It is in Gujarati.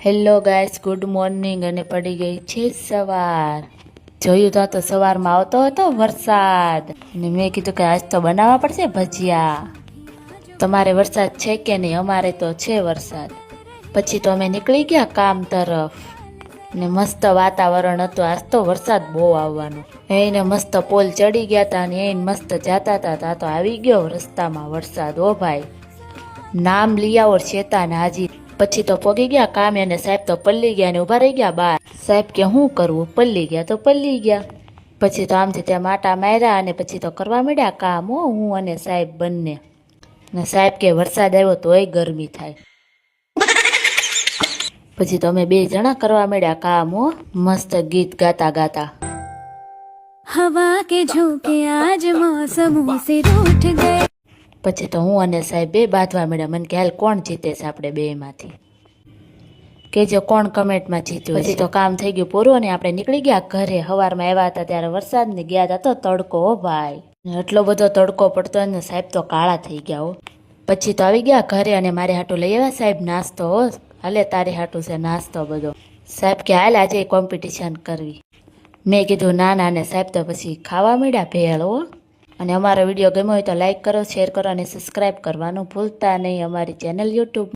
Hello guys, good morning. અને પડી ગઈ છે સવાર. જોયું તો સવારમાં આવતો હતો વરસાદ, અને મેં કીધું કે આજ તો બનાવવા પડશે ભજીયા. તમારે વરસાદ છે કે નહીં? અમારે તો છે વરસાદ. પછી તો અમે નીકળી ગયા કામ તરફ, ને મસ્ત વાતાવરણ હતું. આજ તો વરસાદ બહુ આવવાનો. એને મસ્ત પોલ ચડી ગયા હતા, ને એને મસ્ત જાતા હતા. તા તો આવી ગયો રસ્તામાં વરસાદ. ઓ ભાઈ, નામ લઈ આવો શેતાન હાજી. પછી તો પોગી ગયા કામે, અને સાહેબ તો પલ્લી ગયા ને ઉભા રહી ગયા બહાર. સાહેબ કે શું કરવું? પલ્લી ગયા તો પલ્લી ગયા. પછી તો આમથી ત્યાં માટા માર્યા, અને પછી તો કરવા માંડ્યા કામ. હું અને સાહેબ બંને. ને સાહેબ કે વરસાદ આવ્યો તોય ગરમી થાય. પછી તો અમે 2 જણા કરવા માંડ્યા કામ. મસ્ત ગીત ગાતા ગાતા. हवा के झोंके आज मौसम से रूठ गए. પછી તો હું અને સાહેબ 2 બાંધવા માંડ્યા. મને કે હાલ કોણ જીતે છે આપણે 2 માંથી, કેજો કોણ કમેન્ટમાં જીત્યું. પછી તો કામ થઈ ગયું પૂરું, અને આપણે નીકળી ગયા ઘરે. સવારમાં આવ્યા હતા ત્યારે વરસાદ ને ગયા હતા તો તડકો. હો ભાઈ, એટલો બધો તડકો પડતો ને સાહેબ તો કાળા થઈ ગયા. હો પછી તો આવી ગયા ઘરે, અને મારે હાટું લઈ આવ્યા સાહેબ નાસ્તો. હો હાલે તારે હાટું છે નાસ્તો બધો. સાહેબ કે હાલ આજે કોમ્પિટિશન કરવી. મેં કીધું ના ના. ને સાહેબ તો પછી ખાવા માંડ્યા ભેળ. હો અને અમારો વિડીયો ગમ્યો હોય તો લાઈક કરો, શેર કરો અને સબસ્ક્રાઈબ કરવાનું ભૂલતા નહીં અમારી ચેનલ યુટ્યુબ.